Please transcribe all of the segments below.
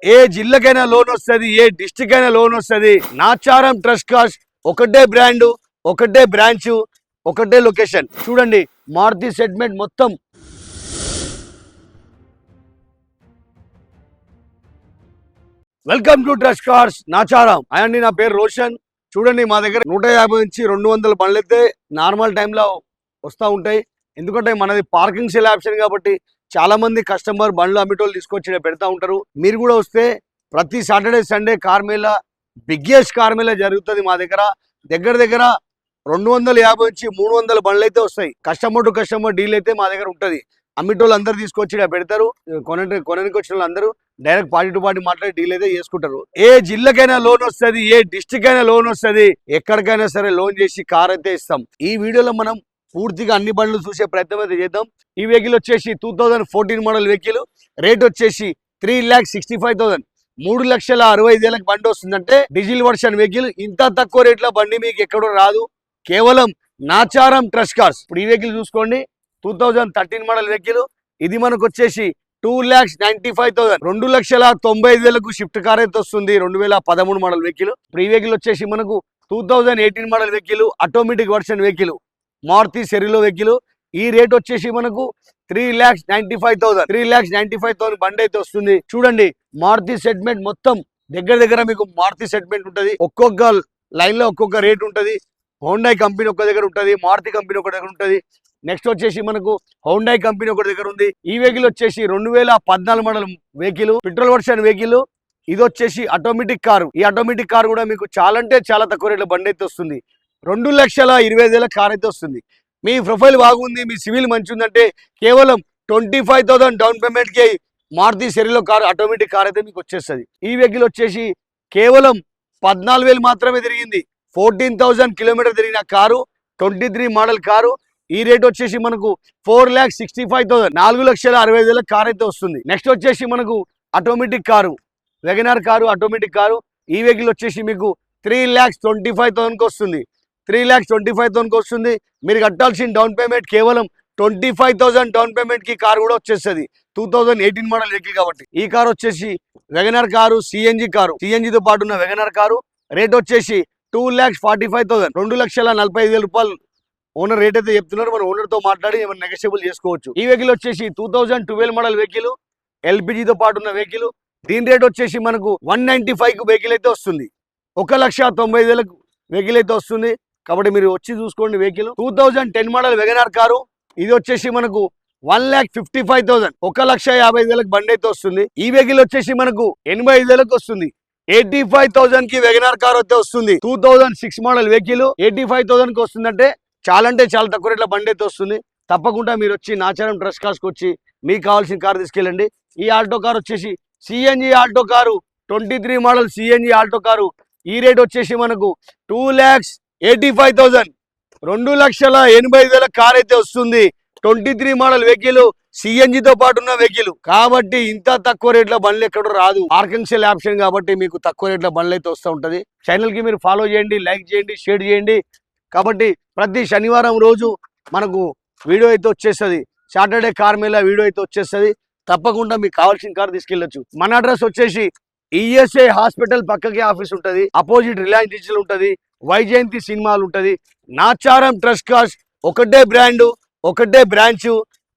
ఏ జిల్లాకైనా loan వస్తుంది, ఏ district అయినా loan వస్తుంది. నాచారం ట్రస్ట్ కార్స్ ఒకటే బ్రాండ్, ఒకటే బ్రాంచ్, ఒకటే లొకేషన్. చూడండి మారుతి సెగ్మెంట్ మొత్తం. Welcome to trust cars Nacharam. అండి నా పేరు రోషన్. చూడండి మా దగ్గర 150 నుంచి 200 బండ్లు అయితే నార్మల్ టైంలో వస్తూ ఉంటాయి. ఎందుకంటే మనది పార్కింగ్ సెల్ ఆప్షన్ కాబట్టి చాలా మంది కస్టమర్ బండ్లు అమ్మేటోళ్ళు తీసుకొచ్చి పెడతా ఉంటారు. మీరు కూడా వస్తే ప్రతి Saturday Sunday car Mela, biggest car Mela జరుగుతుంది మా దగ్గర. దగ్గర 250 నుంచి 300 బండ్లు అయితే వస్తాయి. కస్టమర్ టు కస్టమర్ డీల్ అయితే మా దగ్గర ఉంటుంది. అమ్మేటోళ్ళు అందరు తీసుకొచ్చి పెడతారు. కొనడానికి వచ్చిన వాళ్ళు అందరూ డైరెక్ట్ పార్టీ టు పార్టీ మాట్లాడి డీల్ అయితే చేసుకుంటారు. ఏ జిల్లాకైనా లోన్ వస్తుంది, ఏ డిస్ట్రిక్ట్ అయినా లోన్ వస్తుంది. ఎక్కడికైనా సరే లోన్ చేసి కార్ అయితే ఇస్తాం. ఈ వీడియోలో మనం పూర్తిగా అన్ని బండ్లు చూసే ప్రయత్నం అయితే చేద్దాం. ఈ వెహికల్ వచ్చేసి 2014 మోడల్ వెహికల్. రేట్ వచ్చేసి 3,65,000, 3,65,000 బండి వస్తుందంటే డీజిల్ వర్షన్ వెహికల్. ఇంత తక్కువ రేట్లో బండి మీకు ఎక్కడో రాదు, కేవలం నాచారం ట్రస్ట్ కార్స్. ఇప్పుడు ఈ వెహికల్ చూసుకోండి, 2013 మోడల్ వెహికల్. ఇది మనకు వచ్చేసి 2,95,000, 2,95,000 షిఫ్ట్ కార్ అయితే వస్తుంది. 2013 మోడల్ వెహికల్. ఇప్పుడు ఈ వెహికల్ వచ్చేసి మనకు 2018 model vehicle, automatic version vehicle, Maruti Celerio vehicle. ఈ రేట్ వచ్చేసి మనకు 3,95,000, 3,95,000 బండి అయితే వస్తుంది. చూడండి మారుతి సెగ్మెంట్ మొత్తం దగ్గర మీకు మారుతి సెగ్మెంట్ ఉంటుంది. ఒక్కొక్క లైన్ లో ఒక్కొక్క రేట్ ఉంటుంది. హోండా కంపెనీ ఒక దగ్గర ఉంటుంది, మారుతి కంపెనీ ఒక దగ్గర ఉంటుంది. నెక్స్ట్ వచ్చేసి మనకు హోండా కంపెనీ ఒక దగ్గర ఉంది. ఈ వెహికల్ వచ్చేసి 2014 model vehicle, petrol version vehicle. ఇది వచ్చేసి ఆటోమేటిక్ కారు. ఈ ఆటోమేటిక్ కార్ కూడా మీకు చాలా అంటే చాలా తక్కువ రేట్లో బండి అయితే వస్తుంది. 2,20,000 కార్ అయితే వస్తుంది. మీ ప్రొఫైల్ బాగుంది, మీ సివిల్ మంచి ఉందంటే కేవలం 25,000 డౌన్ పేమెంట్ కి మారుతి సెరిలో కార్, ఆటోమేటిక్ కార్ అయితే మీకు వచ్చేస్తుంది. ఈ వెహికల్ వచ్చేసి కేవలం 14,000 మాత్రమే తిరిగింది. 14,000 కిలోమీటర్ తిరిగిన కారు, 23 మోడల్ కారు. ఈ రేట్ వచ్చేసి మనకు 4,65,000, 4,60,000 కార్ అయితే వస్తుంది. నెక్స్ట్ వచ్చేసి మనకు automatic car, వెగనార్ car, automatic car. ఈ వెహికల్ వచ్చేసి మీకు 3,25,000 వస్తుంది. 3,25,000 వస్తుంది. మీరు కట్టాల్సిన డౌన్ పేమెంట్ కేవలం 25,000 డౌన్ పేమెంట్ కి కార్ కూడా వచ్చేస్తుంది. 2018 మోడల్ వెహికల్ కాబట్టి. ఈ కార్ వచ్చేసి వెగనార్ కారు, సిఎన్జి కారు. సిఎన్జితో పాటు ఉన్న వెగనార్ కారు. రేట్ వచ్చేసి 2,45,000, 2,45,000 రూపాయలు ఓనర్ రేట్ అయితే చెప్తున్నారు. మన ఓనర్ తో మాట్లాడి ఏమైనా నెగోషియబుల్ చేసుకోవచ్చు. ఈ వెహికల్ వచ్చేసి 2012 మోడల్ వెహికల్, ఎల్పిజితో పాటు ఉన్న వెహికల్. దీని రేట్ వచ్చేసి మనకు 195 వెహికల్ అయితే వస్తుంది. 1,90,000 వెహికల్ అయితే వస్తుంది. కాబట్టి మీరు వచ్చి చూసుకోండి వెహికల్. 2010 model వెగనార్ car. ఇది వచ్చేసి మనకు 1,55,000, 1,50,000 బండి అయితే వస్తుంది. ఈ వెహికల్ వచ్చేసి మనకు 85,000 వస్తుంది. 85,000 కి వెగనార్ కార్ అయితే వస్తుంది. 2006 మోడల్ వెహికల్ 85,000 కి వస్తుందంటే చాలా అంటే చాలా తక్కువ రేట్ల బండి అయితే వస్తుంది. తప్పకుండా మీరు వచ్చి నాచారం ట్రస్ట్ కార్స్కి వచ్చి మీకు కావాల్సిన కార్ తీసుకెళ్ళండి. ఈ ఆల్టో కార్ వచ్చేసి CNG Alto car, 23 model CNG Alto car. ఈ రేట్ వచ్చేసి మనకు 2,85,000, 2,80,000 కార్ అయితే వస్తుంది. 23 మోడల్ వెహికల్, సిఎన్జితో పాటు ఉన్న వెహికల్. కాబట్టి ఇంత తక్కువ రేట్ల బండ్లు ఎక్కడో రాదు. పార్కింగ్ సెల్ ఆప్షన్ కాబట్టి మీకు తక్కువ రేట్ల బండ్లు అయితే వస్తూ ఉంటది. ఛానల్ కి మీరు ఫాలో చేయండి, లైక్ చేయండి, షేర్ చేయండి. కాబట్టి ప్రతి శనివారం రోజు మనకు వీడియో అయితే వచ్చేస్తుంది. సాటర్డే కార్ మేళా వీడియో అయితే వచ్చేస్తుంది. తప్పకుండా మీకు కావాల్సిన కార్ తీసుకెళ్ళొచ్చు. మన అడ్రస్ వచ్చేసి ఈఎస్ఐ హాస్పిటల్ పక్కకి ఆఫీస్ ఉంటుంది. అపోజిట్ రిలయన్స్ డిజిటల్ ఉంటుంది, వైజయంతి సినిమాలు ఉంటుంది. నాచారం ట్రస్ట్ కార్స్ ఒకటే బ్రాండ్, ఒకటే బ్రాంచ్,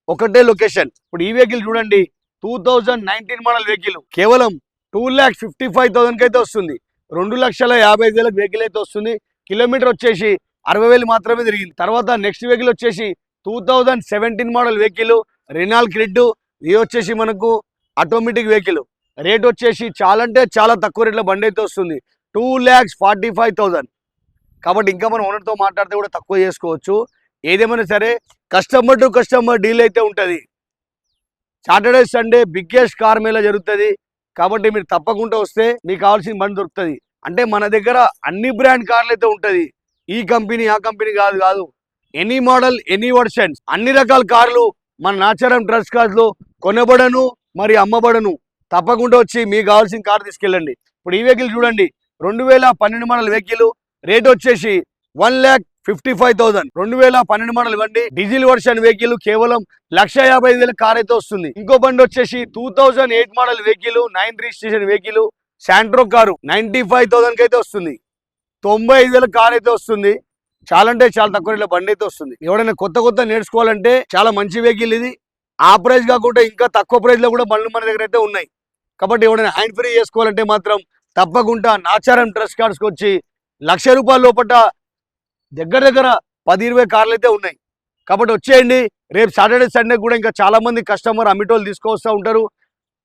ఒకటే లొకేషన్. ఇప్పుడు ఈ వెహికల్ చూడండి, 2019 మోడల్ వెహికల్. కేవలం 2,55,000 అయితే వస్తుంది. 2,50,000 వెహికల్ అయితే వస్తుంది. కిలోమీటర్ వచ్చేసి 60,000 మాత్రమే తిరిగింది. తర్వాత నెక్స్ట్ వెహికల్ వచ్చేసి 2017 మోడల్ వెహికల్, రెనాల్ట్ క్విడ్. ఇది వచ్చేసి మనకు ఆటోమేటిక్ వెహికల్. రేట్ వచ్చేసి చాలా అంటే చాలా తక్కువ రేట్లో బండి అయితే వస్తుంది. 2,45,000. కాబట్టి ఇంకా మనం ఓనర్తో మాట్లాడితే కూడా తక్కువ చేసుకోవచ్చు. ఏదేమైనా సరే కస్టమర్ టు కస్టమర్ డీల్ అయితే ఉంటుంది. Saturday Sunday biggest car Mela జరుగుతుంది. కాబట్టి మీరు తప్పకుండా వస్తే మీకు కావాల్సిన బండి దొరుకుతుంది. అంటే మన దగ్గర అన్ని బ్రాండ్ కార్లు అయితే ఉంటుంది. ఈ కంపెనీ ఆ కంపెనీ కాదు, ఎనీ మోడల్, ఎనీ వర్షన్స్, అన్ని రకాల కార్లు మన నాచారం ట్రస్ట్ కార్స్ లో కొనబడను, మరి అమ్మబడను. తప్పకుండా వచ్చి మీకు కావాల్సిన కార్ తీసుకెళ్ళండి. ఇప్పుడు ఈ వెహికల్ చూడండి, 2012 మోడల్ వెహికల్. రేట్ వచ్చేసి 55,000 2012 మోడల్ బండి డీజిల్ వర్షన్ వెహికల్ కేవలం 1,55,000 కార్ అయితే వస్తుంది. ఇంకో బండి వచ్చేసి 2008 model vehicle 9 registration vehicle Santro car 95,000 కి అయితే వస్తుంది. 95,000 కార్ అయితే వస్తుంది. చాలా అంటే చాలా తక్కువ రేట్లో బండి అయితే వస్తుంది. ఎవరైనా కొత్త నేర్చుకోవాలంటే చాలా మంచి వెహికల్ ఇది. ఆ ప్రైస్ కాకుండా ఇంకా తక్కువ ప్రైస్ లో కూడా బండ్లు మన దగ్గర అయితే ఉన్నాయి. కాబట్టి ఎవరైనా హ్యాండ్ ఫ్రీ చేసుకోవాలంటే మాత్రం తప్పకుండా నాచారం ట్రస్ట్ కార్డ్స్కి వచ్చి ₹1,00,000 లోపల దగ్గర 10-20 కార్లు అయితే ఉన్నాయి. కాబట్టి వచ్చేయండి. రేపు సాటర్డే సండే కూడా ఇంకా చాలా మంది కస్టమర్ అమ్మిటోళ్ళు తీసుకొస్తూ ఉంటారు.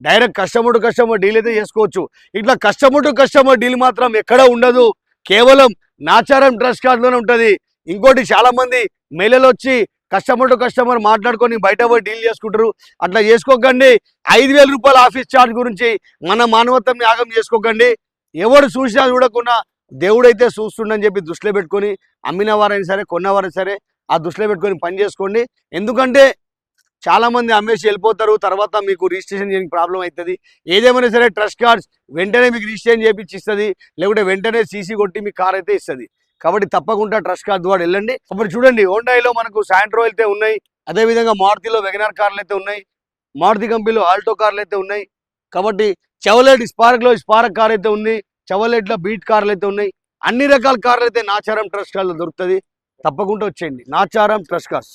Direct customer to customer deal అయితే చేసుకోవచ్చు. ఇట్లా కస్టమర్ టు కస్టమర్ డీల్ మాత్రం ఎక్కడ ఉండదు, కేవలం నాచారం ట్రస్ట్ కార్డ్లోనే ఉంటుంది. ఇంకోటి చాలా మంది మహిళలు వచ్చి కస్టమర్ టు కస్టమర్ మాట్లాడుకొని బయట పోయి డీల్ చేసుకుంటారు. అట్లా చేసుకోకండి. ₹5,000 ఆఫీస్ ఛార్జ్ గురించి మన మానవత్వం యాగం చేసుకోకండి. ఎవరు చూసినా చూడకుండా దేవుడైతే చూస్తుండని చెప్పి దృష్టిలో పెట్టుకొని అమ్మిన వారైనా సరే కొన్నవారైనా సరే ఆ దృష్టిలో పెట్టుకొని పని చేసుకోండి. ఎందుకంటే చాలా మంది అమ్మేసి వెళ్ళిపోతారు. తర్వాత మీకు రిజిస్ట్రేషన్ చేయడానికి ప్రాబ్లం అవుతుంది. ఏదేమైనా సరే ట్రస్ట్ కార్డ్స్ వెంటనే మీకు రిజిస్ట్రేషన్ చేయించి ఇస్తుంది, లేకుంటే వెంటనే సీసీ కొట్టి మీ కార్ అయితే ఇస్తుంది. కాబట్టి తప్పకుండా ట్రస్ట్ కార్డ్ ద్వారా వెళ్ళండి. అప్పుడు చూడండి, హోండాలో మనకు శాంట్రో అయితే ఉన్నాయి, అదేవిధంగా మారుతిలో వెగనార్ కార్లు అయితే ఉన్నాయి, మారుతి కంపెనీలో ఆల్టో కార్లు అయితే ఉన్నాయి. కాబట్టి చెవలెట్ స్పార్క్లో స్పార్క్ కార్ అయితే ఉంది, చెవలెట్లో బీట్ కార్లు అయితే ఉన్నాయి. అన్ని రకాల కార్లు అయితే నాచారం ట్రస్ట్ కార్లు దొరుకుతుంది. తప్పకుండా వచ్చేయండి నాచారం ట్రస్ట్ కార్స్.